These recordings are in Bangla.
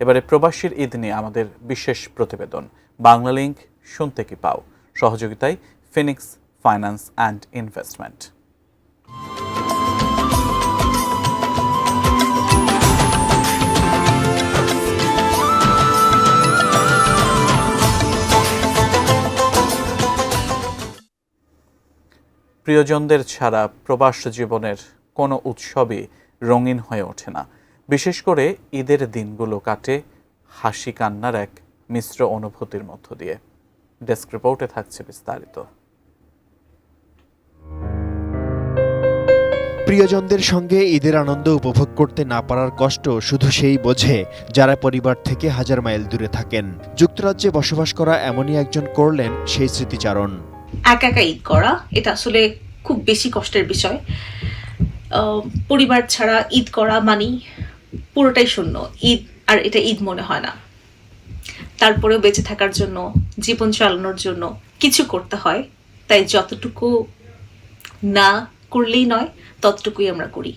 এবারে প্রবাসীর ঈদ নিয়ে আমাদের বিশেষ প্রতিবেদন বাংলালিংক শুনতে কি পাও, সহযোগিতায় ফিনিক্স ফাইন্যান্স অ্যান্ড ইনভেস্টমেন্ট। প্রিয়জনদের ছাড়া প্রবাস জীবনের কোনো উৎসবই রঙিন হয়ে ওঠে না। বিশেষ করে ঈদের দিনগুলো কাটে হাসি কান্নার এক মিশ্র অনুভূতির মধ্য দিয়ে। ডেস্ক রিপোর্টে থাকছে বিস্তারিত। প্রিয়জনদের সঙ্গে ঈদের আনন্দ উপভোগ করতে না পারার কষ্ট শুধু সেই বোঝে যারা পরিবার থেকে হাজার মাইল দূরে থাকেন। যুক্তরাজ্যে বসবাস করা এমনই একজন করলেন সেই স্মৃতিচারণ। একা একা ঈদ করা এটা আসলে খুব বেশি কষ্টের বিষয়। পরিবার ছাড়া ঈদ করা মানে পুরোটাই শূন্য, ঈদ আর এটা ঈদ মনে হয় না। তারপরেও বেঁচে থাকার জন্য, জীবন চালানোর জন্য কিছু করতে হয়, তাই যতটুকু না করলেই নয় ততটুকুই আমরা করি।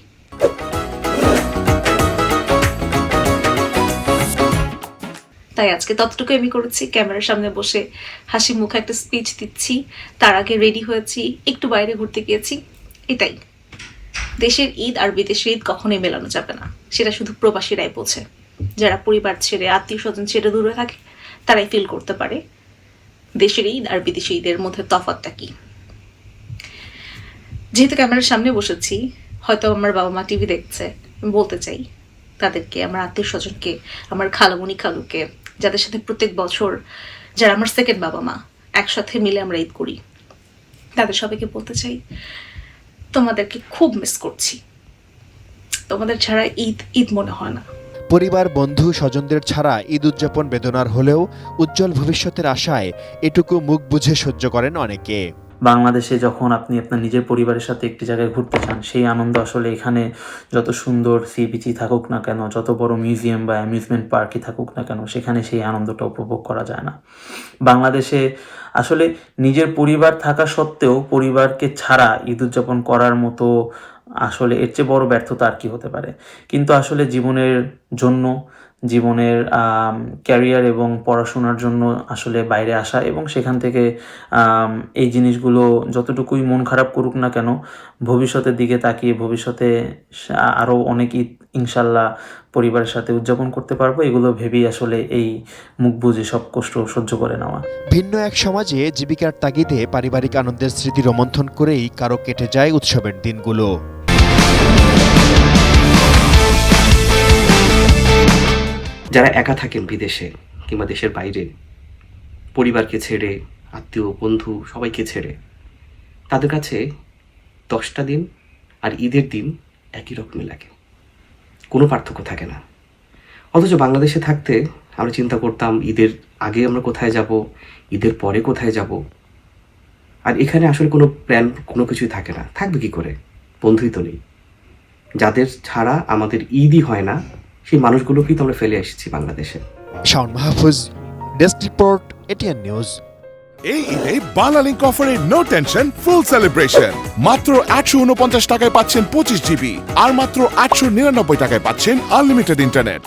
তাই আজকে ততটুকু আমি করেছি, ক্যামেরার সামনে বসে হাসি মুখে একটা স্পিচ দিচ্ছি, তার আগে রেডি হয়েছি, একটু বাইরে ঘুরতে গিয়েছি। এটাই দেশের ঈদ আর বিদেশের ঈদ কখনোই মেলানো যাবে না, সেটা শুধু প্রবাসীরাই বোঝে। যারা পরিবার ছেড়ে, আত্মীয় স্বজন ছেড়ে দূরে থাকে তারাই ফিল করতে পারে দেশের ঈদ আর বিদেশি ঈদের মধ্যে তফাৎটা কি। যেহেতু ক্যামেরার সামনে বসেছি, হয়তো আমার বাবা মা টিভি দেখছে, আমি বলতে চাই তাদেরকে, আমার আত্মীয় স্বজনকে, আমার খালামণি খালুকে, যাদের সাথে প্রত্যেক বছর, যারা আমার সেকেন্ড বাবা মা, একসাথে মিলে আমরা ঈদ করি, তাদের সবাইকে বলতে চাই তোমাদেরকে খুব মিস করছি। তোমাদের ছাড়া ঈদ ঈদ মনে হয় না। পরিবার, বন্ধু, স্বজনদের ছাড়া ঈদ উদযাপন বেদনার হলেও উজ্জ্বল ভবিষ্যতের আশায় এটুকু মুখ বুঝে সহ্য করেন অনেকে। বাংলাদেশে যখন আপনি আপনার নিজের পরিবারের সাথে একটি জায়গায় ঘুরতে চান, সেই আনন্দ আসলে এখানে যত সুন্দর সি বিচই থাকুক না কেন, যত বড় মিউজিয়াম বা অ্যামিউজমেন্ট পার্কই থাকুক না কেন, সেখানে সেই আনন্দটা উপভোগ করা যায় না। বাংলাদেশে আসলে নিজের পরিবার থাকা সত্ত্বেও পরিবারকে ছাড়া ঈদ উদযাপন করার মতো আসলে এর চেয়ে বড় ব্যর্থতা আর কি হতে পারে। কিন্তু আসলে জীবনের জন্য, জীবনের ক্যারিয়ার এবং পড়াশোনার জন্য আসলে বাইরে আসা এবং সেখান থেকে এই জিনিসগুলো যতটুকুই মন খারাপ করুক না কেন, ভবিষ্যতের দিকে তাকিয়ে ভবিষ্যতে আরও অনেক ঈদ ইনশাল্লাহ পরিবারের সাথে উদযাপন করতে পারবো, এগুলো ভেবেই আসলে এই মুখ বুঝে সব কষ্ট সহ্য করে নেওয়া। ভিন্ন এক সমাজে জীবিকার তাগিদে পারিবারিক আনন্দের স্মৃতি রোমন্থন করেই কারো কেটে যায় উৎসবের দিনগুলো। যারা একা থাকেন বিদেশে কিংবা দেশের বাইরে, পরিবারকে ছেড়ে, আত্মীয় বন্ধু সবাইকে ছেড়ে, তাদের কাছে 10টা দিন আর ঈদের দিন একই রকমই লাগে, কোনো পার্থক্য থাকে না। অথচ বাংলাদেশে থাকতে আমরা চিন্তা করতাম ঈদের আগে আমরা কোথায় যাব, ঈদের পরে কোথায় যাব। আর এখানে আসলে কোনো প্ল্যান, কোনো কিছুই থাকে না। থাকবে কি করে? বন্ধুই তো নেই। যাদের ছাড়া আমাদের ঈদই হয় না, সেই মানুষগুলোকেই তো আমরা ফেলে এসেছি বাংলাদেশে। Shaon Mahfuz, desk report, ATN news. এই ঈদে বাংলালিংক অফারে নো টেনশন ফুল সেলিব্রেশন। মাত্র 849 টাকায় পাচ্ছেন 25 জিবি আর মাত্র 899 টাকায় পাচ্ছেন আনলিমিটেড ইন্টারনেট।